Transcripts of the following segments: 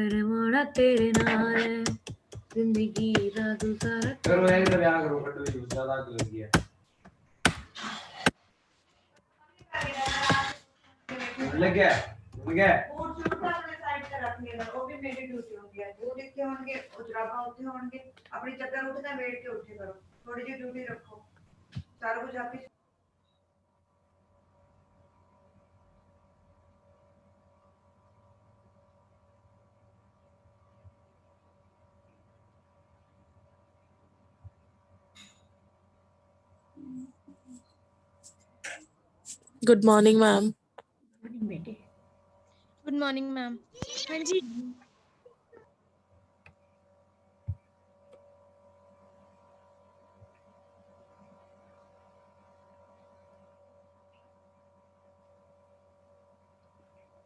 मेरे मोड़ा तेरे नाल जिंदगी दा दूसरा करो एक ब्याह करो कटो ज्यादा लगी है लग गया बूट जूट तो अपने साइड पे रख लेना वो भी मेरी ड्यूटी होगी है वो लिखते होंगे उजराबा होते होंगे अपनी चक्कर उठना बैठ के उठे करो थोड़ी सी ड्यूटी रखो सारा कुछ आपकी गुड मॉर्निंग मैम। बेटे गुड मॉर्निंग मैम। हाँ जी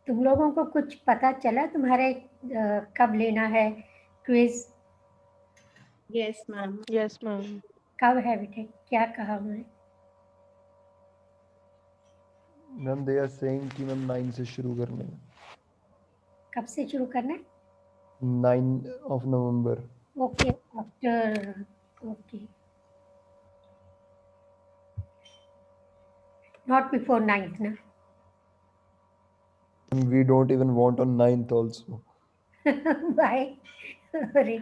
तुम लोगों को कुछ पता चला तुम्हारे कब लेना है quiz? Yes ma'am. Yes ma'am. कब है बेटे? क्या कहा उन्होंने? मैम दे आर सेइंग कि मैम 9 से शुरू करना है। कब से शुरू करना है? 9 of November। Okay after okay not before 9th ना We don't even want on 9th also। Bye अरे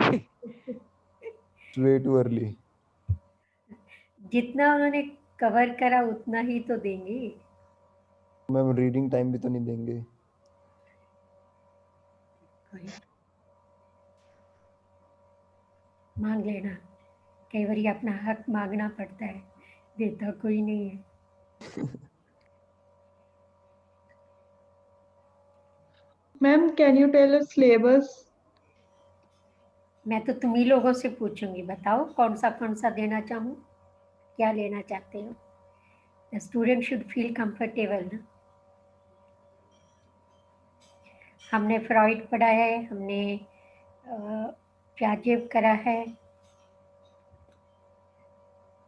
It's way too early। जितना उन्होंने कवर करा उतना ही तो देंगे। मैम रीडिंग टाइम भी तो नहीं देंगे। मांग लेना, कई बार अपना हक मांगना पड़ता है, देता कोई नहीं है। Ma'am can you tell us syllabus? मैं तो तुम ही लोगों से पूछूंगी, बताओ कौन सा देना चाहूँ, क्या लेना चाहते हो? The student should feel comfortable ना। हमने फ्रॉइड पढ़ा है, हमने प्याजेव करा है,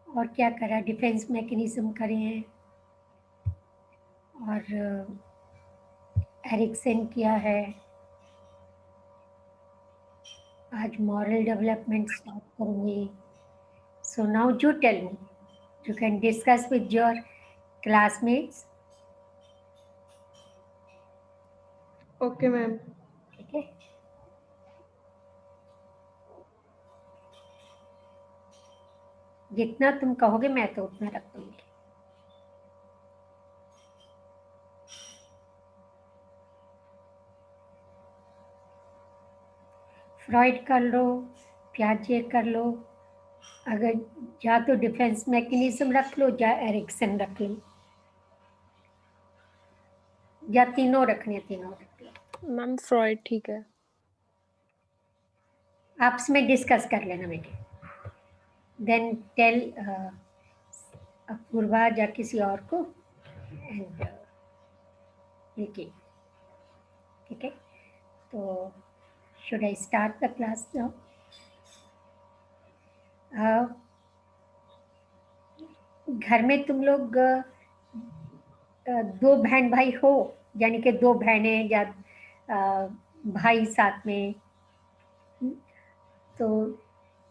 और क्या करा, डिफेंस मैकेनिज्म करे हैं, और एरिक्सन किया है। आज मॉरल डेवलपमेंट स्टार्ट करूँगी। So now you tell me, you can discuss with your classmates. Okay ma'am. ठीक है, जितना तुम कहोगे मैं तो उतना रख दूंगी। फ्रॉइड कर लो, प्याजे कर लो, अगर या तो डिफेंस मैकेनिज्म रख लो या एरिक्सन रख लो, या तीनों रखने, तीनों रख लो। मैम फ्रॉइड ठीक है। आपस में डिस्कस कर लेना बेटे, देन टेल अपूर्वा या किसी और को, एंड ठीक है। तो should I start the class now? घर में तुम लोग दो बहन भाई हो, यानी कि दो बहनें या भाई साथ में, तो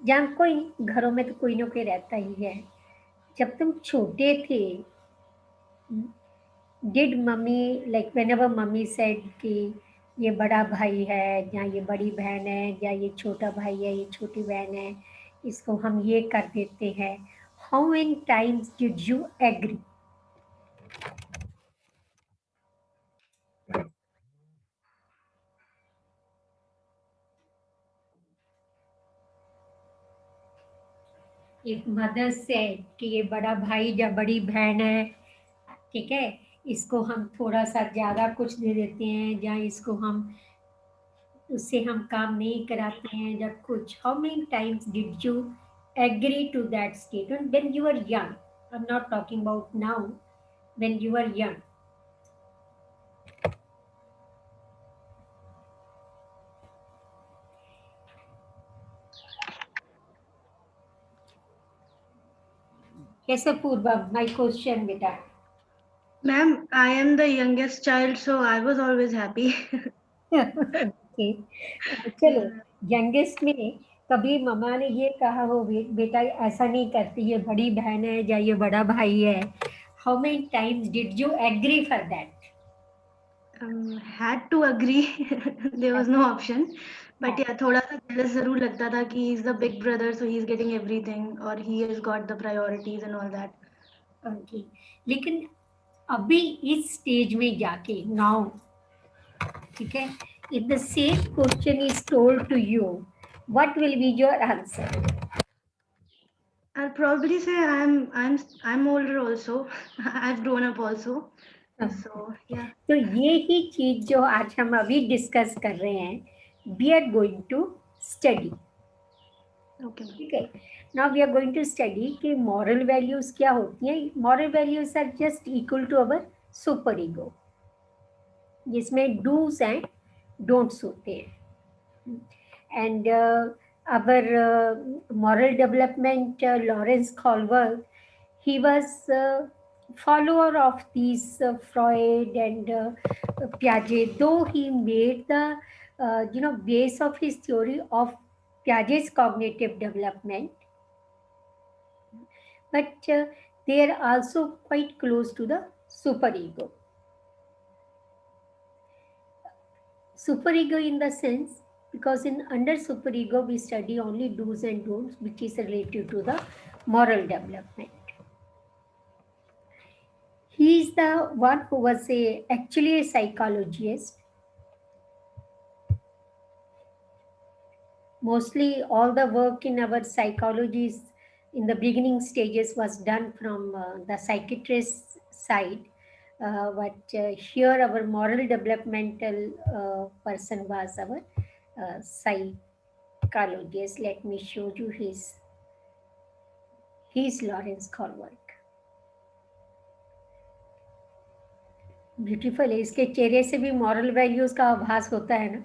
या कोई घरों में तो कोई ना कोई रहता ही है। जब तुम छोटे थे, did mummy like whenever mummy said कि ये बड़ा भाई है या ये बड़ी बहन है या ये छोटा भाई है ये छोटी बहन है, इसको हम ये कर देते हैं, how many times did you agree? एक मदर से कि ये बड़ा भाई या बड़ी बहन है, ठीक है, इसको हम थोड़ा सा ज़्यादा कुछ दे देते हैं, या इसको हम उससे हम काम नहीं कराते हैं, या कुछ, how many times did you agree to that statement when you are young? I am not talking about now, when you are young. कैसे पूर्वा, माय क्वेश्चन बेटा? Ma'am, I am the youngest child, so I was always happy. Okay, चलो, youngest में कभी मम्मा ने ये कहा हो बेटा ऐसा नहीं करती, ये बड़ी बहन है या ये बड़ा भाई है? How many times did you agree for that? Had to agree. There was no option. But yeah, थोड़ा सा jealous जरूर लगता था कि he's the big brother, so he's getting everything, or he has got the priorities and all that. Okay, लेकिन अभी इस stage में जाके नाउ, ठीक है, if the same question is told to you, what will be your answer? I'll probably say I'm older also. I've grown up also. So yeah. तो ये ही चीज जो आज हम अभी डिस्कस कर रहे हैं, we are going to study. Okay. ठीक है, now we are going to study कि मॉरल वैल्यूज क्या होती हैं। Moral values are just equal to our super ego, जिसमें डूज एंड डोंट्स होते हैं। And our moral development, Lawrence Kohlberg, he was follower of these Freud and Piaget, though he made the base of his theory of Piaget's cognitive development, but they are also quite close to the superego. Superego in the sense, because in under superego we study only do's and don'ts, which is related to the moral development. He is the one who was actually a psychologist. Mostly all the work in our psychology in the beginning stages was done from the psychiatrist side. But here our moral developmental person was our psychologist. Let me show you his Lawrence Kohlberg. Beautiful है, इसके चेहरे से भी moral values का आभास होता है ना।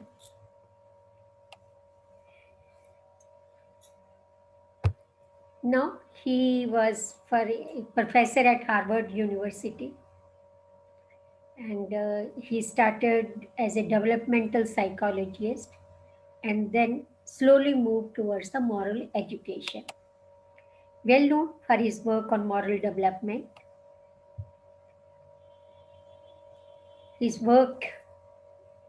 Now he was professor at Harvard University, and he started as a developmental psychologist and then slowly moved towards the moral education. Well known for his work on moral development. His work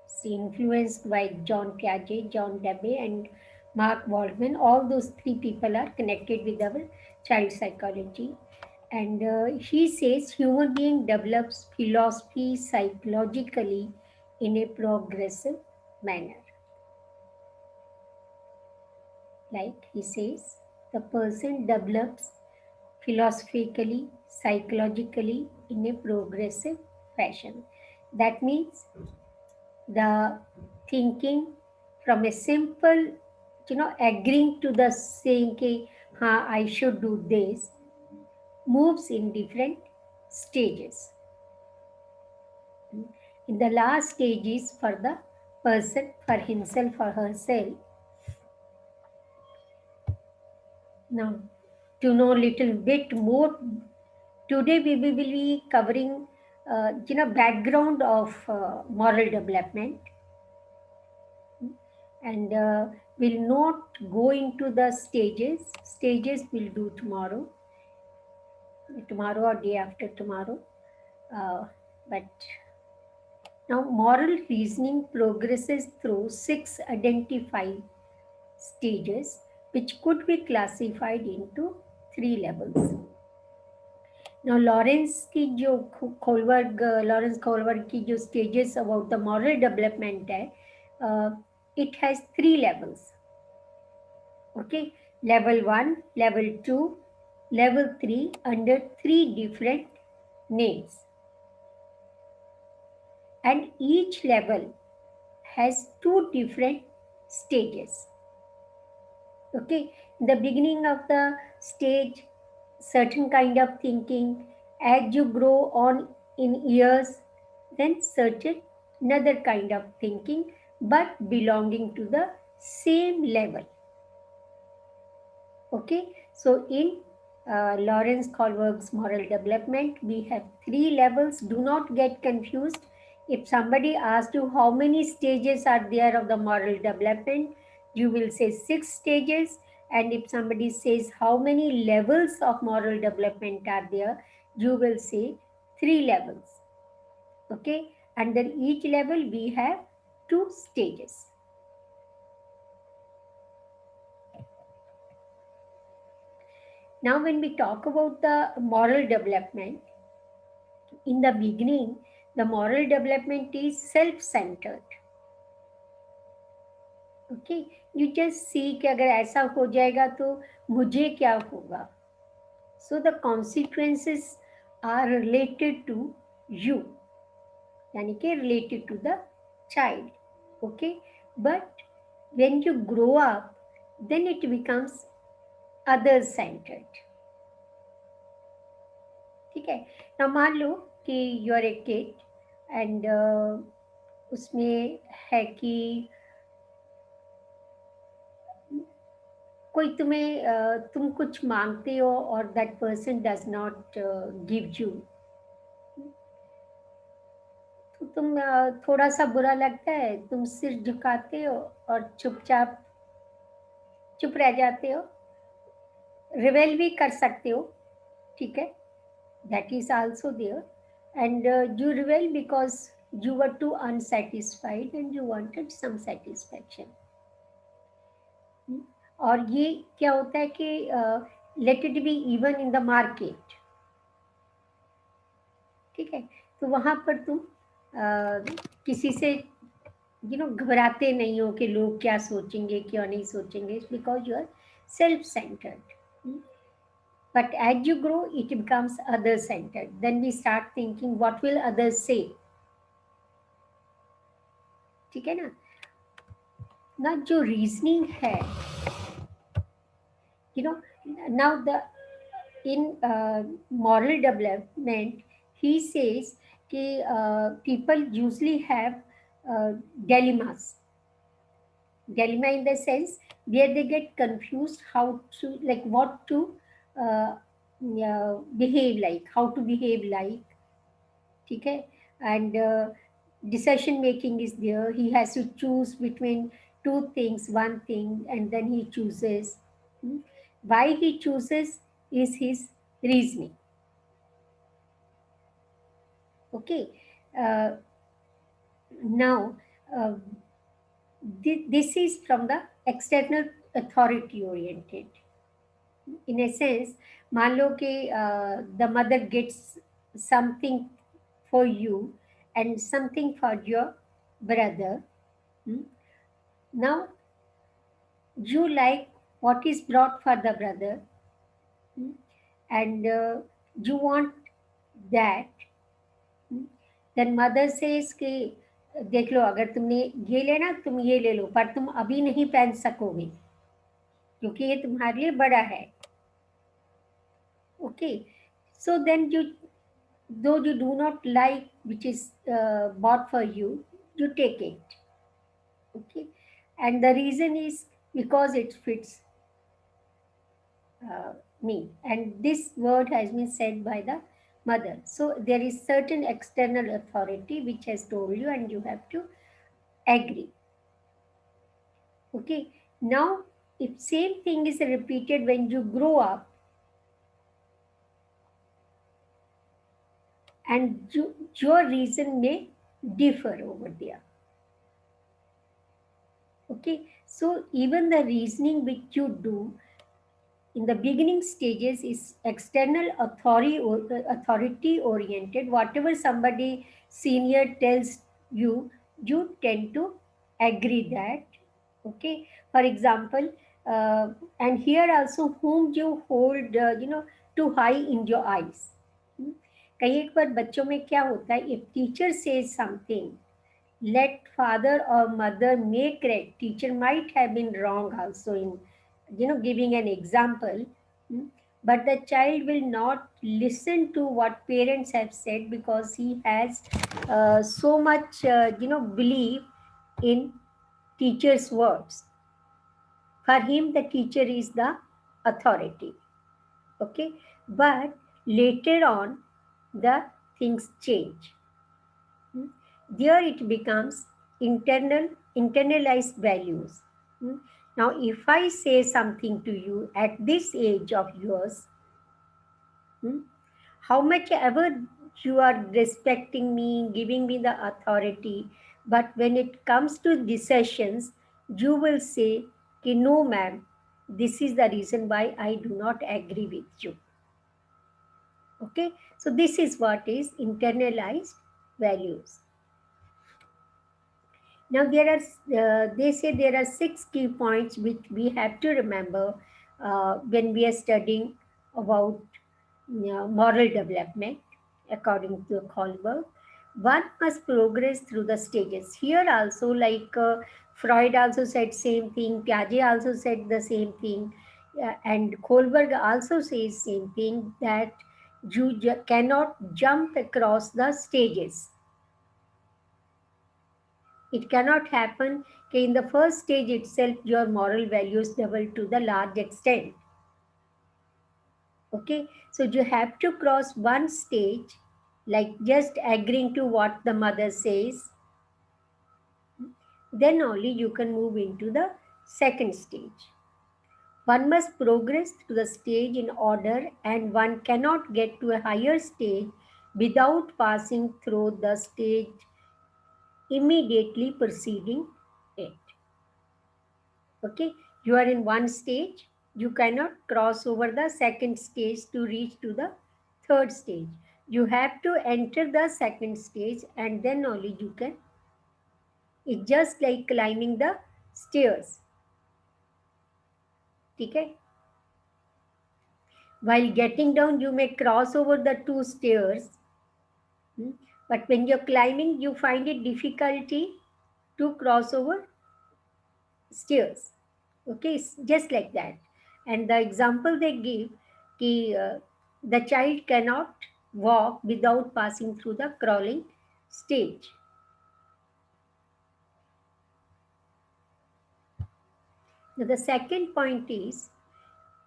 is influenced by John Piaget, John Debye, and Mark Waldman. All those three people are connected with our child psychology. And he says human being develops philosophy psychologically in a progressive manner. Like he says, the person develops philosophically, psychologically in a progressive fashion. That means the thinking from a simple, agreeing to the saying कि हाँ I should do this, moves in different stages. In the last stage is for the person, for himself or herself. Now, to know little bit more, today we will be covering background of moral development, and we'll not go into the stages we'll do tomorrow or day after tomorrow, but now moral reasoning progresses through 6 identified stages which could be classified into 3 levels. Now Lawrence Kohlberg की जो stages about the moral development है, it has 3 levels. Okay, level 1, level 2, level 3 under 3 different names. And each level has 2 different stages. Okay, in the beginning of the stage, certain kind of thinking. As you grow on in years, then certain another kind of thinking, but belonging to the same level. Okay, so in Lawrence Kohlberg's moral development, we have 3 levels. Do not get confused. If somebody asks you how many stages are there of the moral development, you will say 6 stages. And if somebody says how many levels of moral development are there, you will say 3 levels. Okay, under each level we have 2 stages. Now when we talk about the moral development, in the beginning, the moral development is self-centered. Okay, you just see कि अगर ऐसा हो जाएगा तो मुझे क्या होगा. So the consequences are related to you, यानी कि related to the child. Okay, but when you grow up, then it becomes other-centered. ठीक है. Now मान लो कि you are a kid and उसमें है कि कोई तुम्हें तुम कुछ मांगते हो और that person does not give you, तो तुम थोड़ा सा बुरा लगता है, तुम सिर झुकाते हो और चुपचाप चुप रह जाते हो. रिवेल भी कर सकते हो, ठीक है, that is also there. And you रिवेल because you were too unsatisfied and you wanted some satisfaction. और ये क्या होता है कि let it be even in the market. ठीक है, तो वहाँ पर तुम किसी से घबराते नहीं हो कि लोग क्या सोचेंगे क्यों नहीं सोचेंगे, because you are self centred. But as you grow, it becomes other centered. Then we start thinking, what will others say? ठीक है ना. ना जो रीजनिंग है, now in moral development he says कि people usually have dilemmas. Dilemma in the sense where they get confused how to, like, what to behave like, how to behave like. ठीक है. And decision making is there. He has to choose between two things, one thing, and then he chooses. Why he chooses is his reasoning. Okay. Now this is from the external authority oriented. In a sense, मान लो कि the mother gets something for you and something for your brother. Now you like what is brought for the brother, and you want that. Then mother says कि देख लो, अगर तुमने ये लेना तुम ये ले लो, पर तुम अभी नहीं पहन सकोगे क्योंकि ये तुम्हारे लिए बड़ा है. Okay, so then though you do not like which is bought for you, you take it. Okay, and the reason is because it fits me, and this word has been said by the mother. So there is certain external authority which has told you and you have to agree. Okay, now if same thing is repeated when you grow up, and your reason may differ over there. Okay, so even the reasoning which you do in the beginning stages is external authority oriented. Whatever somebody senior tells you, you tend to agree that. Okay, for example, and here also whom you hold too high in your eyes. कई एक बार बच्चों में क्या होता है, if teacher says something, let father or mother may correct. Teacher might have been wrong also in giving an example, but the child will not listen to what parents have said because he has so much belief in teacher's words. For him the teacher is the authority. Okay, but later on the things change. there it becomes internalized values. Now, if I say something to you at this age of yours, how much ever you are respecting me, giving me the authority, but when it comes to decisions, you will say, okay, no, ma'am, this is the reason why I do not agree with you. Okay, so this is what is internalized values. Now they say there are 6 key points which we have to remember when we are studying about moral development according to Kohlberg. One must progress through the stages. Here also, like Freud also said same thing, Piaget also said the same thing, and Kohlberg also says same thing, that you cannot jump across the stages. It cannot happen in the first stage itself your moral values develop to the large extent. Okay, so you have to cross one stage, like just agreeing to what the mother says, then only you can move into the second stage. One must progress to the stage in order, and one cannot get to a higher stage without passing through the stage immediately preceding it. Okay, you are in one stage, you cannot cross over the second stage to reach to the third stage. You have to enter the second stage and then only you can. It's just like climbing the stairs. Okay? While getting down, you may cross over the 2 stairs. But when you're climbing, you find it difficulty to cross over stairs. Okay, it's just like that. And the example they give, the child cannot walk without passing through the crawling stage. Now, the second point is,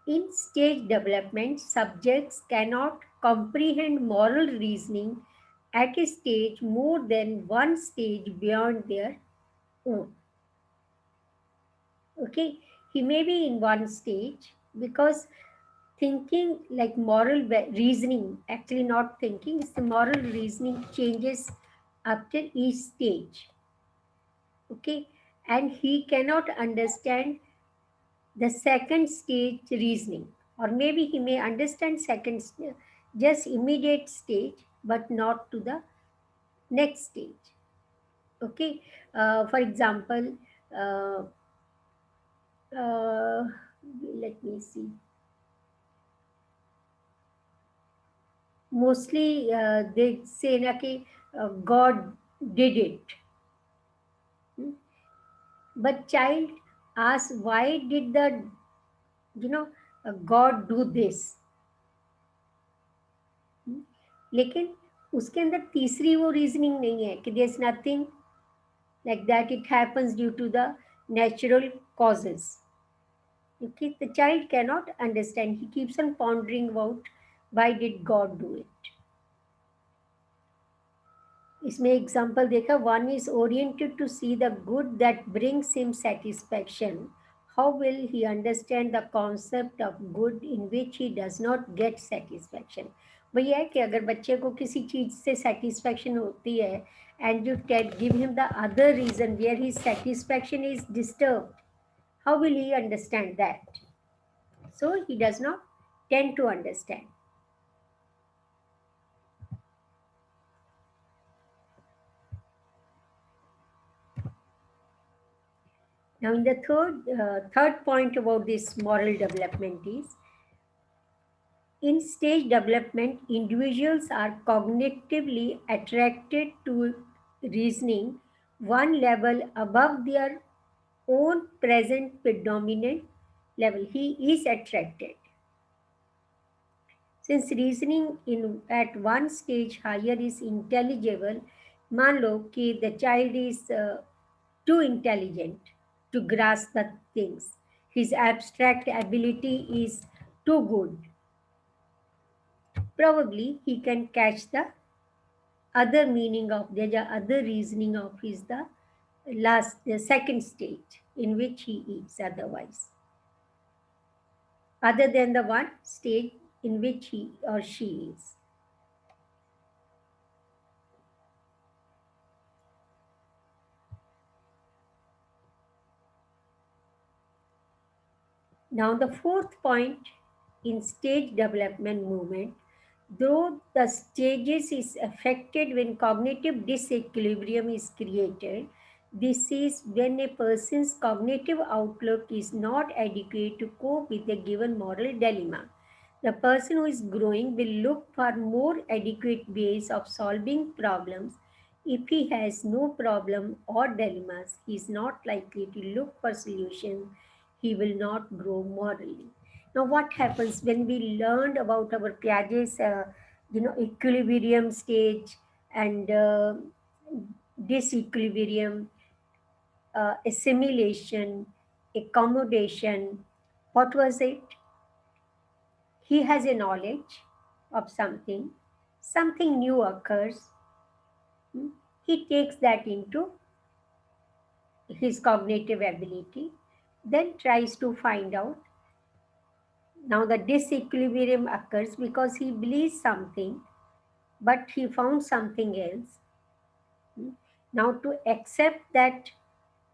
in stage development, subjects cannot comprehend moral reasoning at a stage more than one stage beyond their own. Okay, he may be in one stage because thinking, like moral reasoning, actually not thinking, it's the moral reasoning changes after each stage. Okay, and he cannot understand the second stage reasoning, or maybe he may understand just immediate stage, but not to the next stage. Okay, for example, let me see. Mostly they say that God did it. But child asks, why did God do this? लेकिन उसके अंदर तीसरी वो reasoning नहीं है कि there's nothing like that, it happens due to the natural causes. Okay, the child cannot understand. He keeps on pondering about why did God do it. इसमें example देखा, one is oriented to see the good that brings him satisfaction, how will he understand the concept of good in which he does not get satisfaction. वही है कि अगर बच्चे को किसी चीज़ से सेटिस्फैक्शन होती है and you give him the other reason where his satisfaction is disturbed, how will he understand that? So he does not tend to understand. Now, in the third point about this moral development is, in stage development, individuals are cognitively attracted to reasoning one level above their own present predominant level. He is attracted. Since reasoning at one stage higher is intelligible, मान लो कि the child is too intelligent to grasp the things. His abstract ability is too good. Probably he can catch the other meaning of, there's a other reasoning of is the second stage in which he is otherwise, other than the one stage in which he or she is. Now the fourth point in stage development movement, though the stages is affected when cognitive disequilibrium is created, this is when a person's cognitive outlook is not adequate to cope with a given moral dilemma. The person who is growing will look for more adequate ways of solving problems. If he has no problem or dilemmas, he is not likely to look for solutions. He will not grow morally. Now, what happens when we learned about our Piaget's, equilibrium stage and disequilibrium, assimilation, accommodation? What was it? He has a knowledge of something, something new occurs, he takes that into his cognitive ability, then tries to find out. Now the disequilibrium occurs because he believes something, but he found something else. Now to accept that,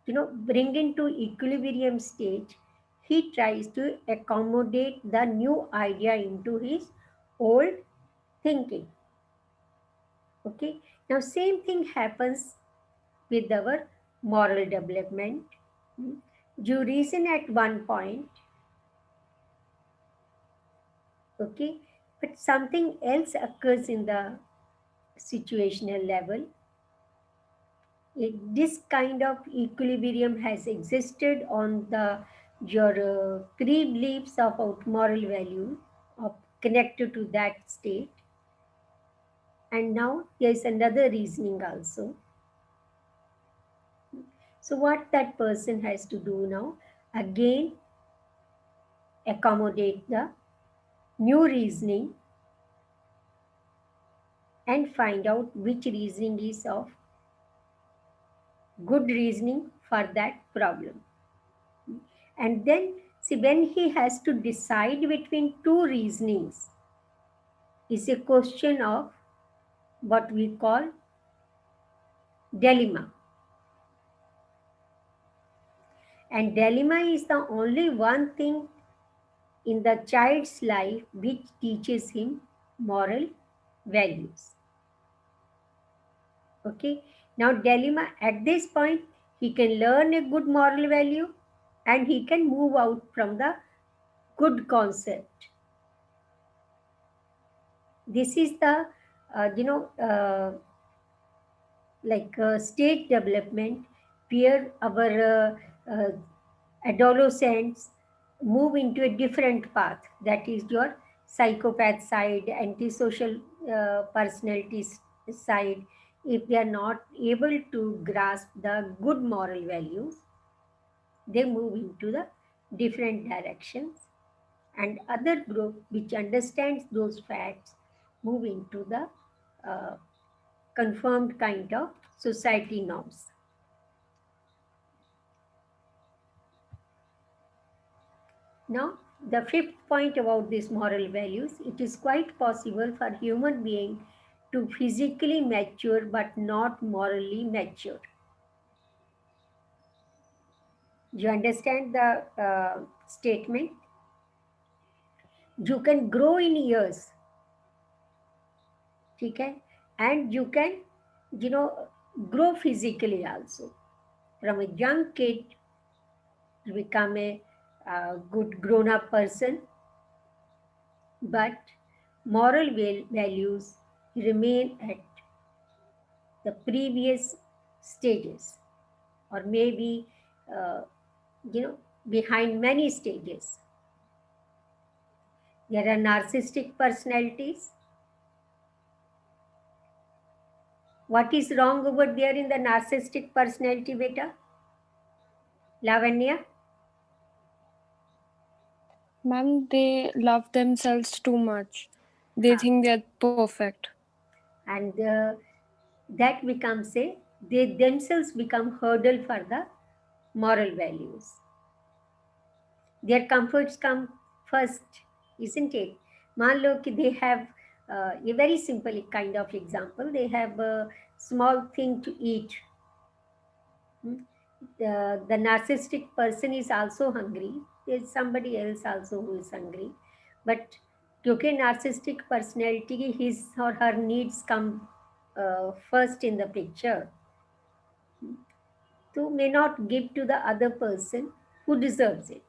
bring into equilibrium stage, he tries to accommodate the new idea into his old thinking. Okay, now same thing happens with our moral development. You reason at one point, okay, but something else occurs in the situational level. This kind of equilibrium has existed on your pre-beliefs about moral value of connected to that state, and now there is another reasoning also. So what that person has to do now, again accommodate the new reasoning and find out which reasoning is of good reasoning for that problem. And then see, when he has to decide between two reasonings, is a question of what we call dilemma. And dilemma is the only one thing in the child's life which teaches him moral values. Okay, now dilemma, at this point he can learn a good moral value and he can move out from the good concept. This is the state development where our adolescents move into a different path, that is your psychopath side, antisocial personality side. If they are not able to grasp the good moral values, they move into the different directions, and other group which understands those facts move into the confirmed kind of society norms. Now, the fifth point about these moral values, it is quite possible for human being to physically mature but not morally mature. You understand the statement? You can grow in years, okay? And you can, grow physically also. From a young kid, you become a good grown-up person, but moral values remain at the previous stages, or maybe behind many stages. There are narcissistic personalities. What is wrong over there in the narcissistic personality, beta? Lavanya? Ma'am, they love themselves too much. They think they're perfect. And that becomes they themselves become hurdle for the moral values. Their comforts come first, isn't it? मान लो कि they have a very simple kind of example. They have a small thing to eat. The narcissistic person is also hungry. There's somebody else also who is hungry. But क्योंकि narcissistic personality, his or her needs come first in the picture, so may not give to the other person who deserves it.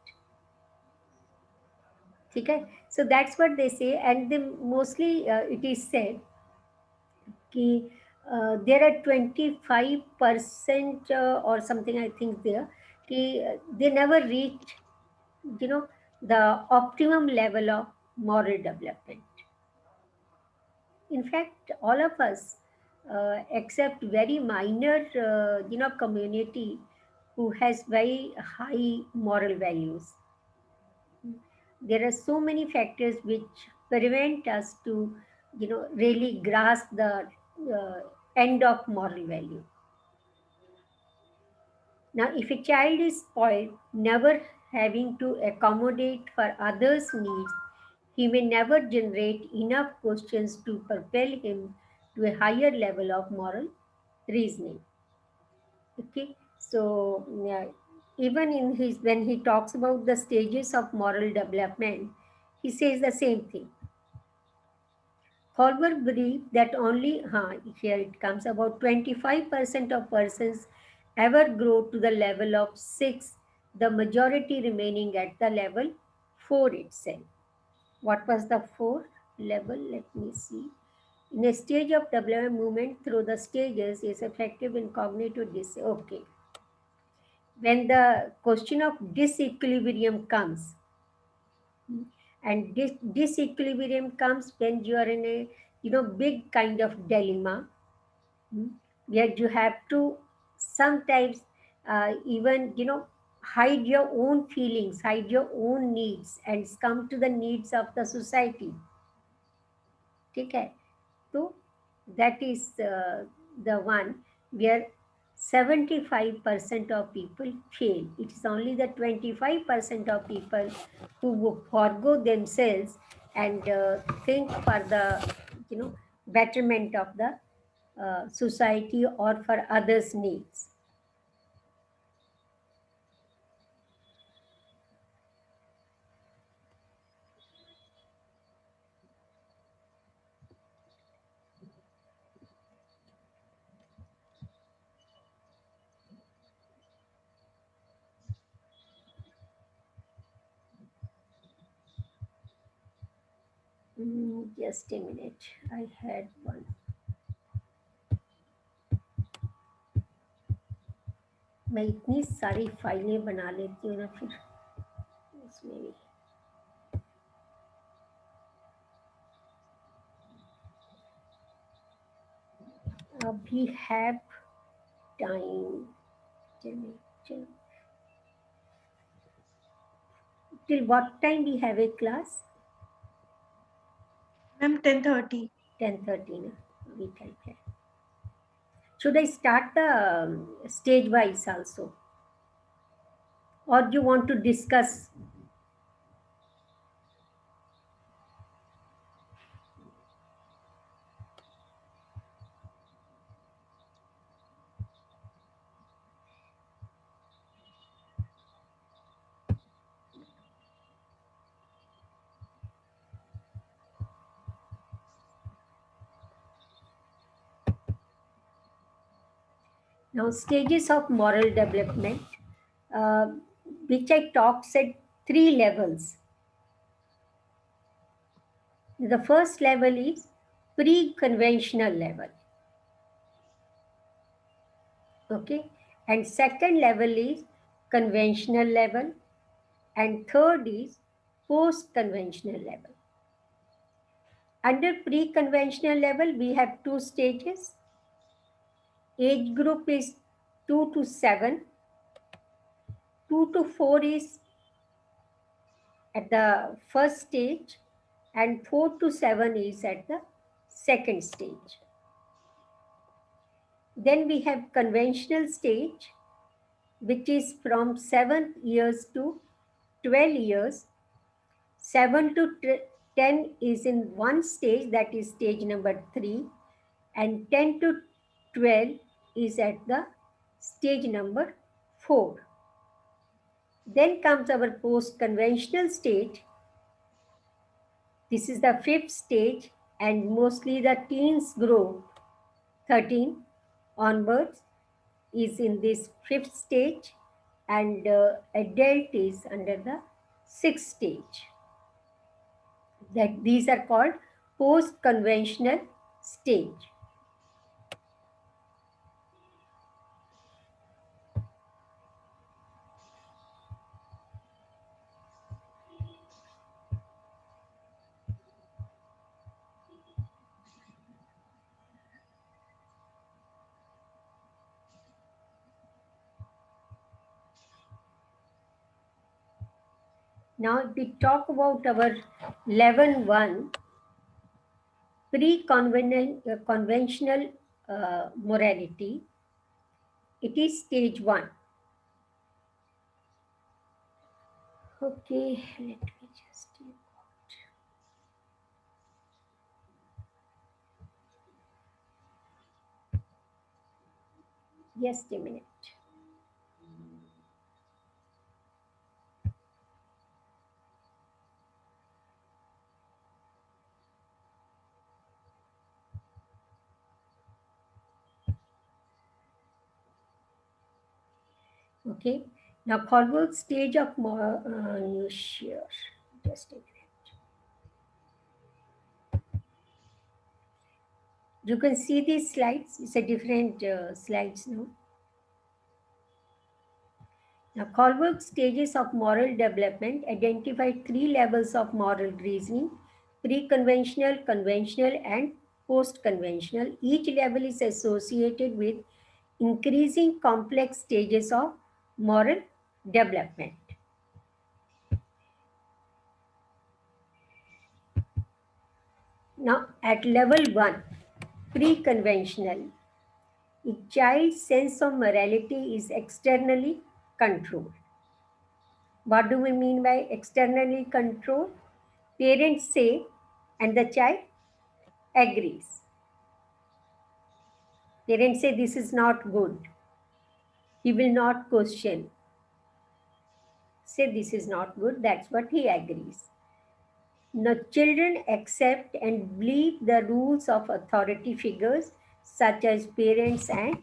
Okay? So that's what they say, and they mostly it is said that there are 25% or something, I think there, they never reach, the optimum level of moral development. In fact, all of us, except very minor, community who has very high moral values. There are so many factors which prevent us to, really grasp the end of moral value. Now, if a child is spoiled, never having to accommodate for others' needs, he may never generate enough questions to propel him to a higher level of moral reasoning. Okay, so even in his, when he talks about the stages of moral development, he says the same thing. Holberg believed that only, here it comes, about 25% of persons ever grow to the level of 6, the majority remaining at the level 4 itself. What was the 4 level? Let me see. In a stage of development, movement through the stages is effective in cognitive okay. When the question of disequilibrium comes, and disequilibrium comes when you are in a big kind of dilemma, where you have to sometimes even hide your own feelings, hide your own needs, and come to the needs of the society. Okay, so that is the one where 75% of people fail. It is only the 25% of people who forego themselves and think for the betterment of the society or for others' needs. Just a minute, I had one. मैं इतनी सारी फाइलें बना लेती हूँ ना, फिर उसमें भी we have time. Till what time we have a class? Ma'am, 10:30. 10:30 na? We can have. Should I start the stage wise also? Or do you want to discuss? Now, stages of moral development, which I talked at 3 levels. The first level is pre-conventional level. Okay, and second level is conventional level, and third is post-conventional level. Under pre-conventional level, we have 2 stages. Age group is 2 to 7. 2 to 4 is at the first stage, and 4 to 7 is at the second stage. Then we have conventional stage, which is from 7 years to 12 years. 7 to 10 is in one stage, that is stage number 3, and 10 to 12 is at the stage number 4. Then comes our post-conventional stage. This is the 5th stage, and mostly the teens grow. 13 onwards is in this 5th stage, and adult is under the 6th stage. That these are called post-conventional stage. Now, if we talk about our level 1, pre-conventional morality, it is stage 1. Okay, let me just take out. Just a minute. Okay, now Kohlberg stage of new shear. Just a minute. You can see these slides. It's a different slides now. Now, Kohlberg stages of moral development identify 3 levels of moral reasoning: pre-conventional, conventional, and post-conventional. Each level is associated with increasing complex stages of moral development. Now, at level 1, pre-conventional, a child's sense of morality is externally controlled. What do we mean by externally controlled? Parents say, and the child agrees. Parents say this is not good. He will not question. Say this is not good, that's what he agrees. Now, children accept and believe the rules of authority figures such as parents and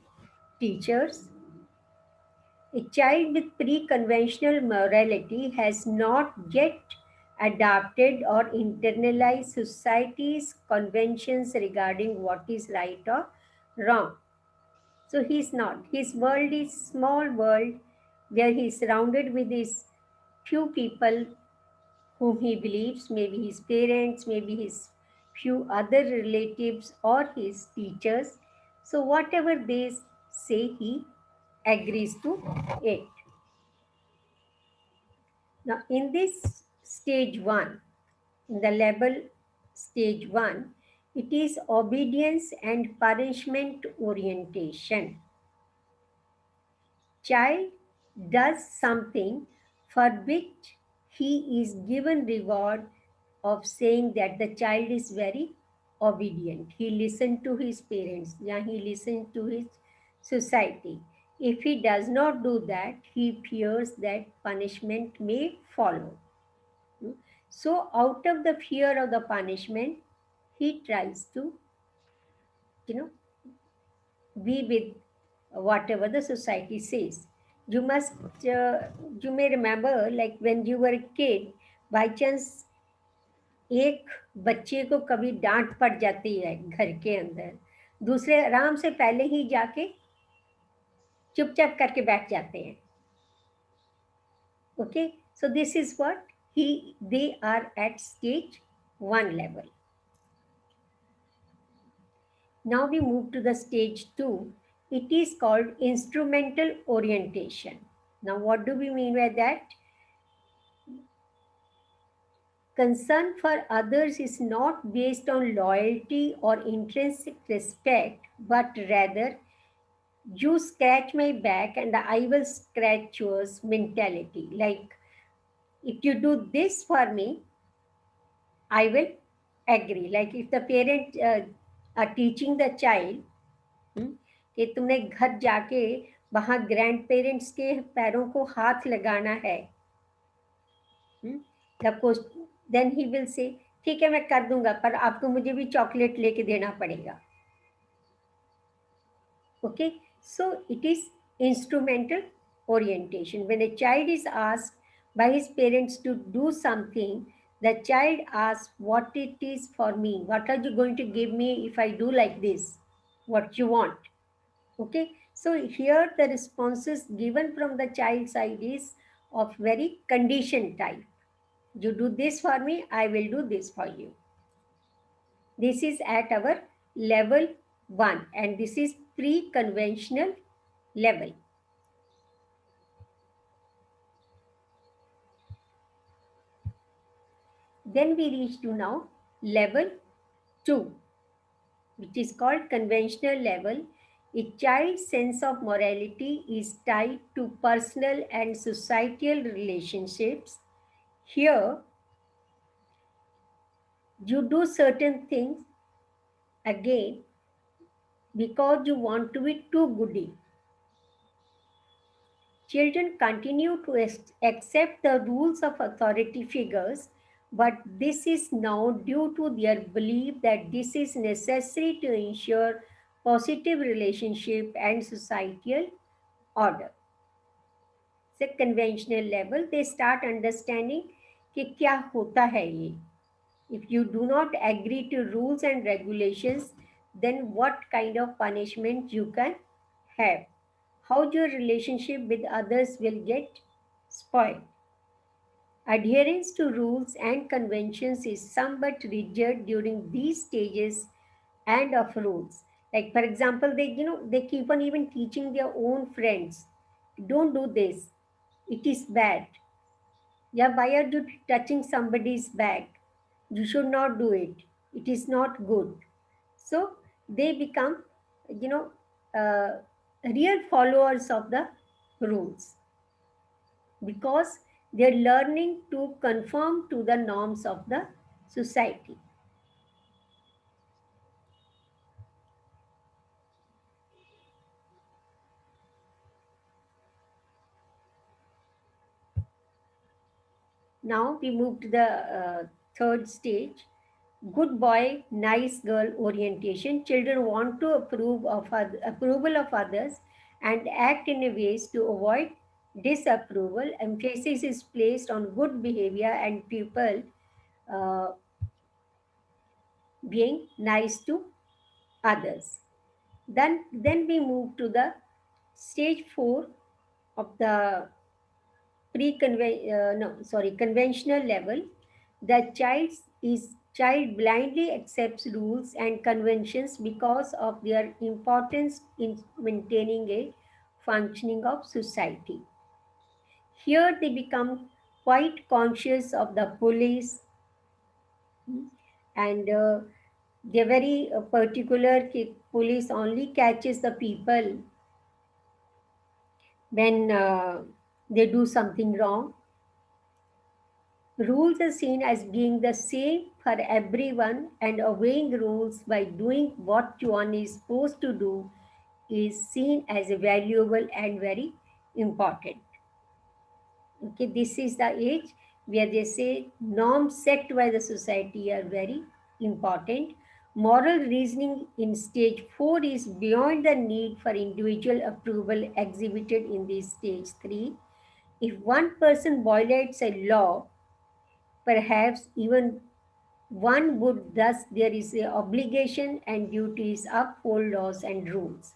teachers. A child with pre-conventional morality has not yet adopted or internalized society's conventions regarding what is right or wrong. So he's not. His world is small world where he's surrounded with his few people whom he believes, maybe his parents, maybe his few other relatives or his teachers. So whatever they say, he agrees to it. Now in this stage 1, in the level stage 1, it is obedience and punishment orientation. Child does something for which he is given reward of saying that the child is very obedient. He listened to his parents, yeah, he listened to his society. If he does not do that, he fears that punishment may follow. So out of the fear of the punishment, he tries to, be with whatever the society says. You must, you may remember, like when you were a kid, by chance एक बच्चे को कभी डांट पड़ जाती है घर के अंदर, दूसरे आराम से पहले ही जाके चुपचाप करके बैठ जाते हैं. Okay, so this is what they are at stage 1 level. Now we move to the stage 2. It is called instrumental orientation. Now what do we mean by that? Concern for others is not based on loyalty or intrinsic respect, but rather you scratch my back and I will scratch yours mentality. Like, if you do this for me, I will agree. Like if the parent are teaching the child कि तुमने घर जाके वहां grand parents के पैरों को हाथ लगाना है, देन ही विल से ठीक है मैं कर दूंगा, पर आपको मुझे भी चॉकलेट लेके देना पड़ेगा. Okay, so it is instrumental orientation. When a child is asked by his parents to do something, the child asks what it is for me. What are you going to give me if I do like this? What you want? Okay, so here the responses given from the child side is of very condition type. You do this for me, I will do this for you. This is at our level 1 and this is pre-conventional level. Then we reach to now level 2, which is called conventional level. A child's sense of morality is tied to personal and societal relationships. Here, you do certain things again because you want to be too goody. Children continue to accept the rules of authority figures, but this is now due to their belief that this is necessary to ensure positive relationship and societal order. So conventional level, they start understanding कि क्या होता है ये. If you do not agree to rules and regulations, then what kind of punishment you can have? How your relationship with others will get spoiled. Adherence to rules and conventions is somewhat rigid during these stages and of rules. Like for example, they keep on even teaching their own friends, don't do this, it is bad. Yeah, why are you touching somebody's bag? You should not do it. It is not good. So they become, you know, real followers of the rules because they're learning to conform to the norms of the society. Now we move to the third stage, good boy, nice girl orientation. Children want to approval of others and act in a ways to avoid disapproval. Emphasis is placed on good behavior and people uh, being nice to others. Then we move to the stage 4 of the conventional level. The child blindly accepts rules and conventions because of their importance in maintaining a functioning of society. Here they become quite conscious of the police and they're very particular. Police only catches the people when they do something wrong. Rules are seen as being the same for everyone, and obeying rules by doing what one is supposed to do is seen as valuable and very important. Okay, this is the age where they say norms set by the society are very important. Moral reasoning in stage 4 is beyond the need for individual approval exhibited in this stage 3. If one person violates a law, perhaps even one would thus there is a obligation and duties uphold laws and rules.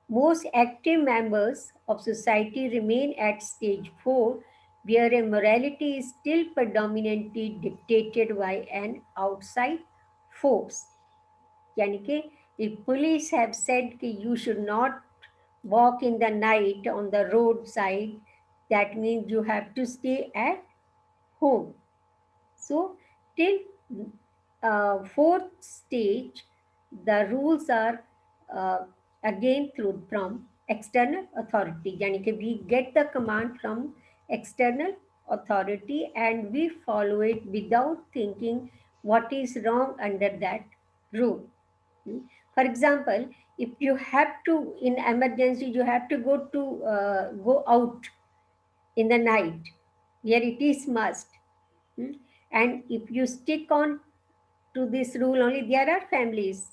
Most active members of society remain at stage 4, where a morality is still predominantly dictated by an outside force. यानी कि if police have said that you should not walk in the night on the roadside, that means you have to stay at home. So till fourth stage, the rules are again from external authority, यानी कि we get the command from external authority and we follow it without thinking what is wrong under that rule. For example, if you have to, in emergency, you have to go out in the night where it is must. And if you stick on to this rule only, there are families,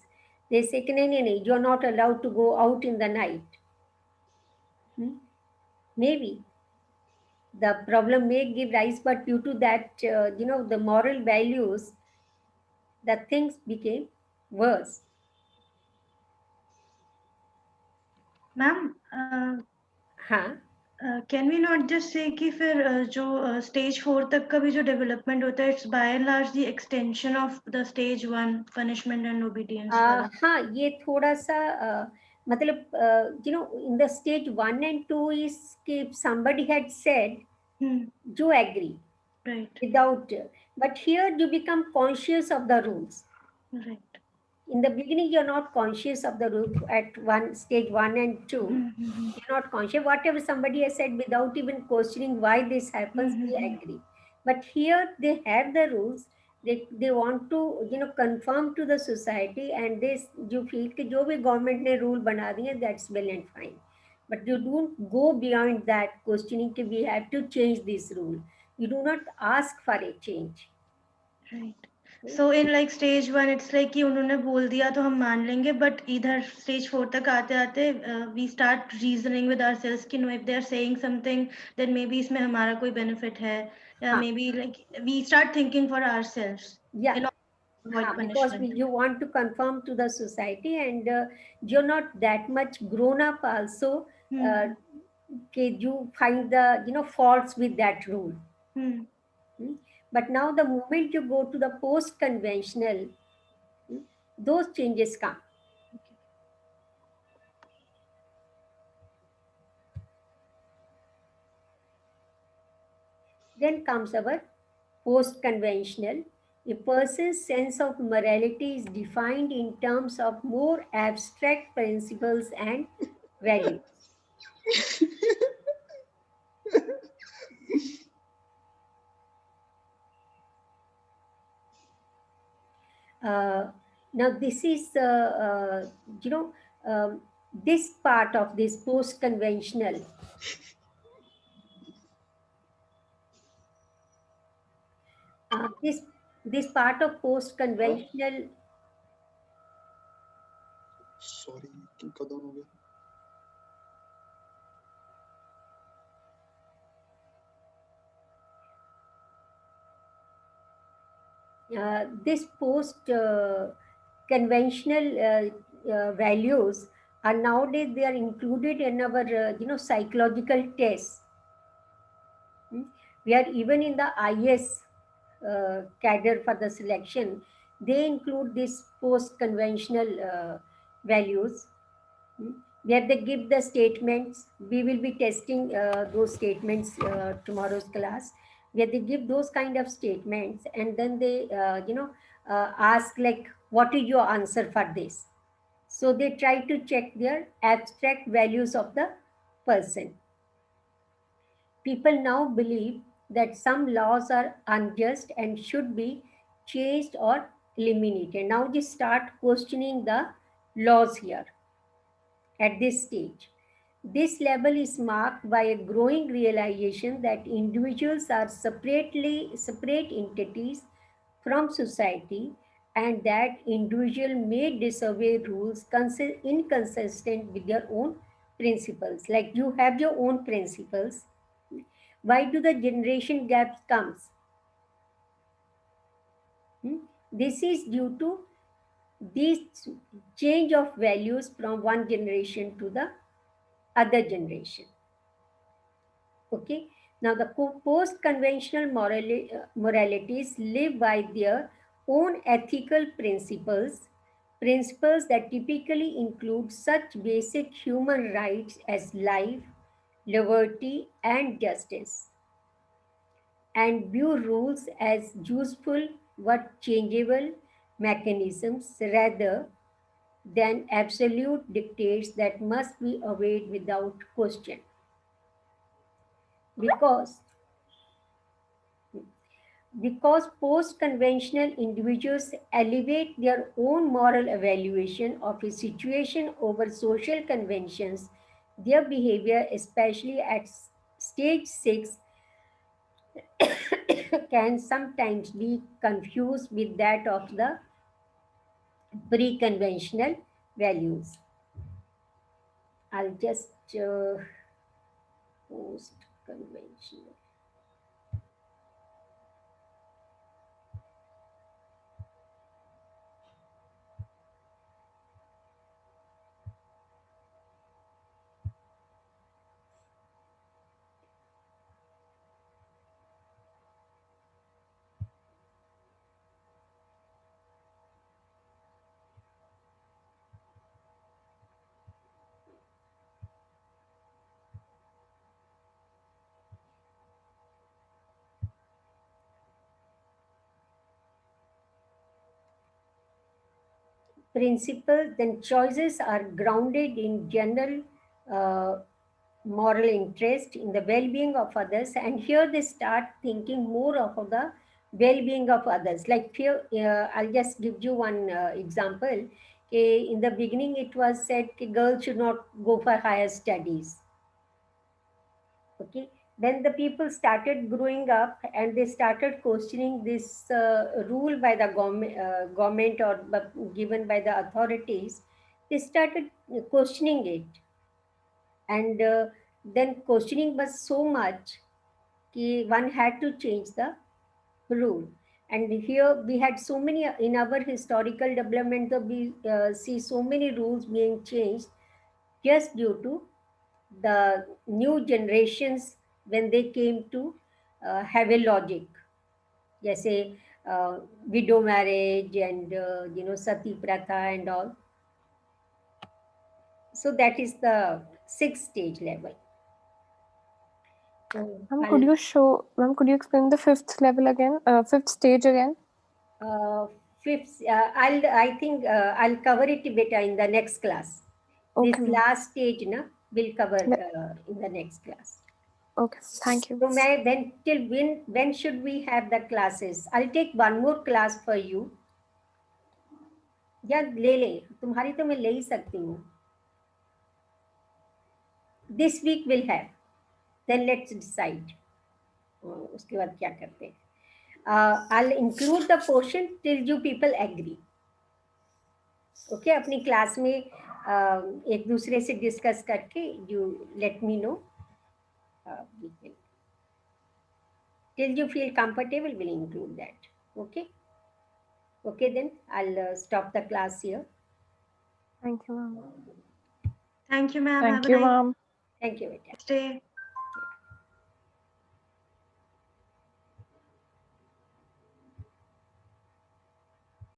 they say, no, you're not allowed to go out in the night. Maybe the problem may give rise, but due to that, the moral values, the things became worse. Ma'am, हाँ, can we not just say कि फिर जो stage 4 तक का भी जो development होता है, it's by and large the extension of the stage 1 punishment and obedience वाला. हाँ, ये थोड़ा सा मतलब in the stage 1 and 2 is if somebody had said, you agree, Right. without, but here you become conscious of the rules. Right. In the beginning, you're not conscious of the rule at stage 1 and 2. You're not conscious. Whatever somebody has said, without even questioning why this happens, we agree. But here they have the rules. They want to confirm to the society, and this you feel कि जो भी government ने rule बना दिए, that's well and fine. But you don't go beyond that questioning कि we have to change this rule. You do not ask for a change. Right. So in like stage 1, it's like कि उन्होंने बोल दिया तो हम मान लेंगे, but इधर stage 4 तक आते आते we start reasoning with ourselves कि no, if they are saying something, then maybe इसमें हमारा कोई benefit है, या maybe like we start thinking for ourselves. Yeah. Because you want to conform to the society, and you're not that much grown up also, you find the faults with that rule. But now the moment you go to the post conventional, those changes come. Then comes our post conventional. A person's sense of morality is defined in terms of more abstract principles and values. Now this is this part of this post conventional. This part of post conventional. Sorry, किनका down हो गया? This post conventional values are nowadays, they are included in our psychological tests. We are even in the IS cadre for the selection, they include this post conventional values, where they give the statements. We will be testing those statements tomorrow's class, where they give those kind of statements, and then they ask like, what is your answer for this? So they try to check their abstract values of the person. People now believe that some laws are unjust and should be changed or eliminated. Now they start questioning the laws here at this stage. This level is marked by a growing realization that individuals are separate entities from society, and that individual may disobey rules inconsistent with their own principles. Like you have your own principles. Why do the generation gaps comes? This is due to this change of values from one generation to the other generation. Okay. Now the post-conventional moralities live by their own ethical principles that typically include such basic human rights as life, liberty, and justice, and view rules as useful but changeable mechanisms rather than absolute dictates that must be obeyed without question. Because post-conventional individuals elevate their own moral evaluation of a situation over social conventions, their behavior, especially at stage 6, can sometimes be confused with that of the pre-conventional values. I'll just post-conventional. Principles, then choices are grounded in general moral interest in the well-being of others, and here they start thinking more of the well-being of others. Like here, I'll just give you one example. In the beginning, it was said that girls should not go for higher studies. Okay, then the people started growing up and they started questioning this rule by the government or given by the authorities. They started questioning it, and then questioning was so much that one had to change the rule. And here we had so many in our historical development, we see so many rules being changed just due to the new generations when they came to have a logic. Jaise widow marriage and sati pratha and all. So that is the 6th stage level. So Ma'am, could you explain the 5th level again? 5th stage again? Fifth, I think I'll cover it better in the next class. Okay, This ma'am. last stage, we'll cover in the next class. Okay, thank you. So then till when should we have the classes? I'll take one more class for you. या ले तुम्हारी तो मैं ले ही सकती हूँ. This week we'll have. Then let's decide. उसके बाद क्या करते हैं? I'll include the portion till you people agree. Okay, अपनी क्लास में एक दूसरे से डिस्कस करके you let me know. Till you feel comfortable, we'll include that. Okay. Okay, then I'll stop the class here. Thank you, ma'am. Thank you, ma'am. Thank you, ma'am. Thank you, Vita. Stay.